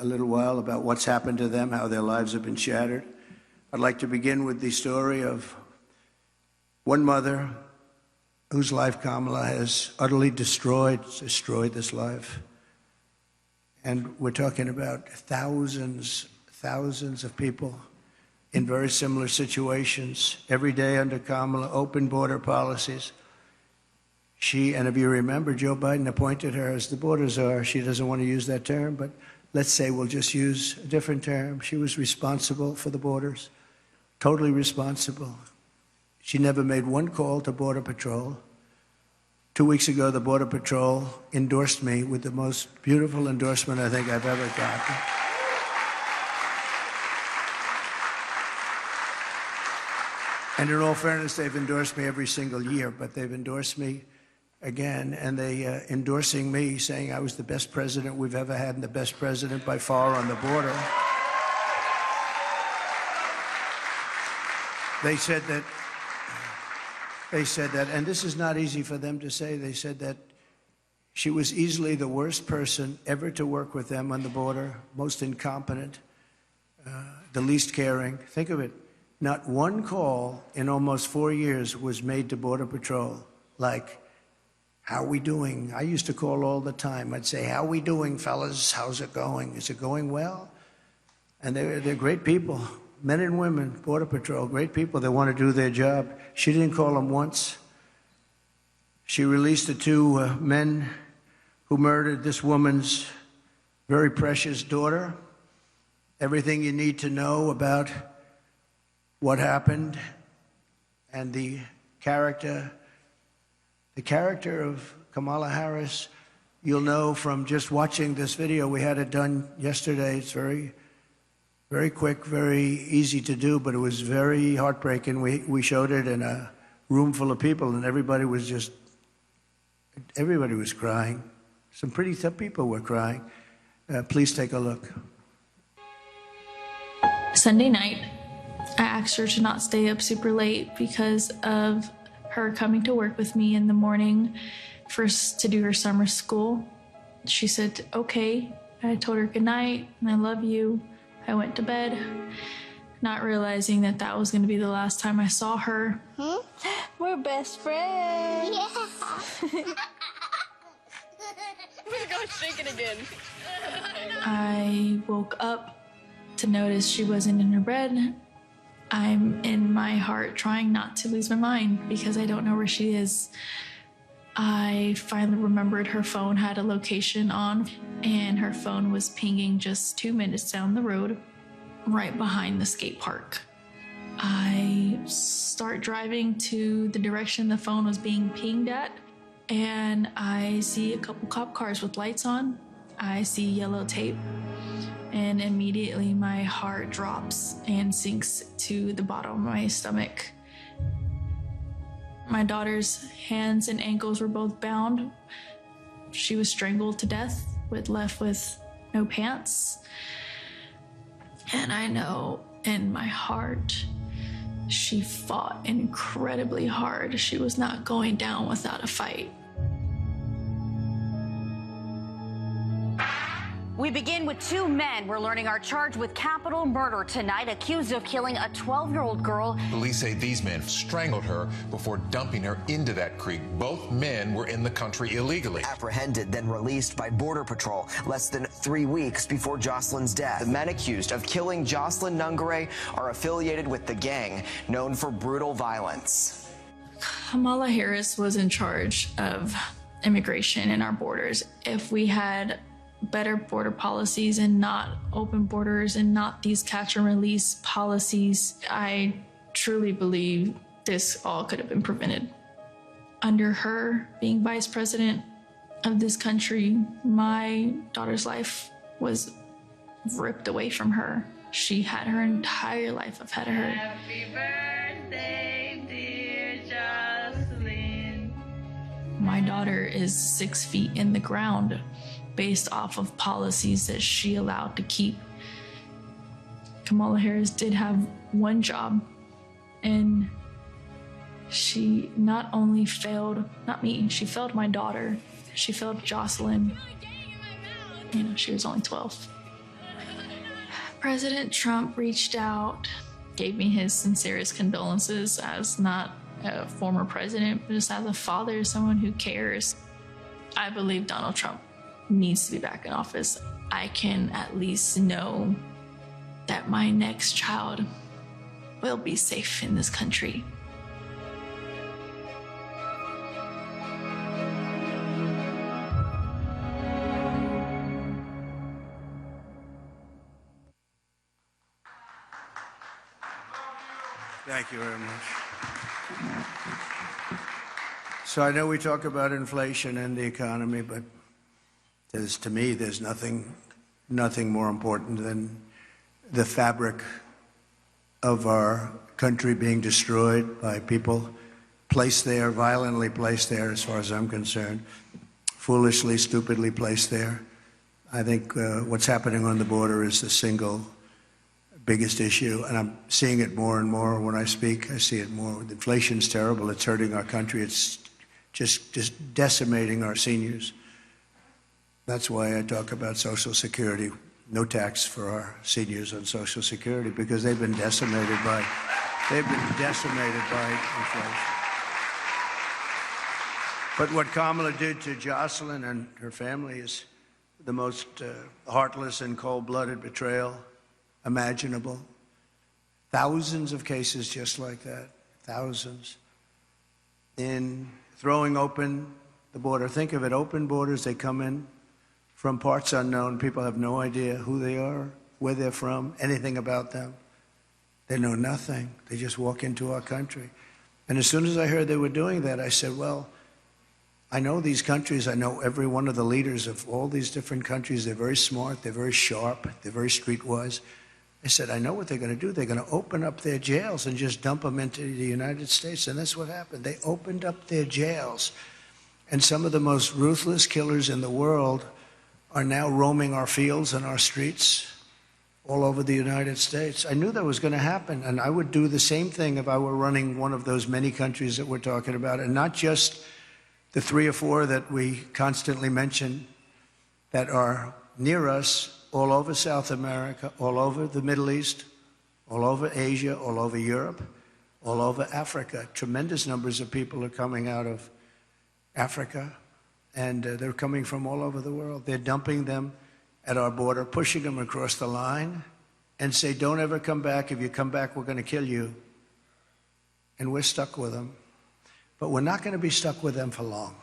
a little while about what's happened to them, how their lives have been shattered. I'd like to begin with the story of one mother whose life Kamala has utterly destroyed this life. And we're talking about thousands of people in very similar situations every day under Kamala, open border policies. And if you remember, Joe Biden appointed her as the border czar. She doesn't want to use that term, but let's say we'll just use a different term. She was responsible for the borders, totally responsible. She never made one call to Border Patrol. 2 weeks ago, the Border Patrol endorsed me with the most beautiful endorsement I think I've ever gotten. And in all fairness, they've endorsed me every single year, but they've endorsed me again, and they endorsing me, saying I was the best president we've ever had and the best president by far on the border. They said that, and this is not easy for them to say, they said that she was easily the worst person ever to work with them on the border, most incompetent, the least caring. Think of it. Not one call in almost 4 years was made to Border Patrol like, how are we doing? I used to call all the time. I'd say, how are we doing, fellas? How's it going? Is it going well? And they're great people, men and women, Border Patrol, great people. They want to do their job. She didn't call them once. She released the two men who murdered this woman's very precious daughter. Everything you need to know about what happened and the character of Kamala Harris, you'll know from just watching this video. We had it done yesterday. It's very, very quick, very easy to do, but it was very heartbreaking. We showed it in a room full of people, and everybody was crying. Some pretty tough people were crying. Please take a look. Sunday night, I asked her to not stay up super late because of her coming to work with me in the morning first to do her summer school. She said, okay. I told her good night and I love you. I went to bed, not realizing that that was going to be the last time I saw her. We're best friends. Yeah. We're going shaking again. I woke up to notice she wasn't in her bed. I'm in my heart trying not to lose my mind because I don't know where she is. I finally remembered her phone had a location on, and her phone was pinging just 2 minutes down the road, right behind the skate park. I start driving to the direction the phone was being pinged at, and I see a couple cop cars with lights on. I see yellow tape. And immediately my heart drops and sinks to the bottom of my stomach. My daughter's hands and ankles were both bound. She was strangled to death, left with no pants. And I know in my heart, she fought incredibly hard. She was not going down without a fight. We begin with two men we're learning are charged with capital murder tonight, accused of killing a 12-year-old girl. Police say these men strangled her before dumping her into that creek. Both men were in the country illegally. Apprehended, then released by Border Patrol less than 3 weeks before Jocelyn's death. The men accused of killing Joceyln Nungaray are affiliated with the gang known for brutal violence. Kamala Harris was in charge of immigration in our borders. If we had better border policies and not open borders and not these catch and release policies, I truly believe this all could have been prevented. Under her being vice president of this country, my daughter's life was ripped away from her. She had her entire life ahead of her. Happy birthday, dear Jocelyn. My daughter is 6 feet in the ground based off of policies that she allowed to keep. Kamala Harris did have one job, and she not only failed, not me, she failed my daughter. She failed Jocelyn. You know, she was only 12. President Trump reached out, gave me his sincerest condolences as not a former president, but just as a father, someone who cares. I believe Donald Trump needs to be back in office. I can at least know that my next child will be safe in this country. Thank you very much. So I know we talk about inflation and the economy, but to me, there's nothing more important than the fabric of our country being destroyed by people placed there, violently placed there, as far as I'm concerned, foolishly, stupidly placed there. I think what's happening on the border is the single biggest issue, and I'm seeing it more and more when I speak. I see it more. Inflation's terrible. It's hurting our country. It's just decimating our seniors. That's why I talk about Social Security. No tax for our seniors on Social Security, because they've been decimated by inflation. But what Kamala did to Jocelyn and her family is the most heartless and cold-blooded betrayal imaginable. Thousands of cases just like that, thousands. In throwing open the border, think of it, open borders, they come in from parts unknown. People have no idea who they are, where they're from, anything about them. They know nothing. They just walk into our country. And as soon as I heard they were doing that, I said, well, I know these countries. I know every one of the leaders of all these different countries. They're very smart. They're very sharp. They're very streetwise. I said, I know what they're going to do. They're going to open up their jails and just dump them into the United States. And that's what happened. They opened up their jails. And some of the most ruthless killers in the world are now roaming our fields and our streets all over the United States. I knew that was going to happen. And I would do the same thing if I were running one of those many countries that we're talking about. And not just the 3 or 4 that we constantly mention that are near us, all over South America, all over the Middle East, all over Asia, all over Europe, all over Africa. Tremendous numbers of people are coming out of Africa, and they're coming from all over the world. They're dumping them at our border, pushing them across the line, and say, don't ever come back. If you come back, we're going to kill you. And we're stuck with them. But we're not going to be stuck with them for long.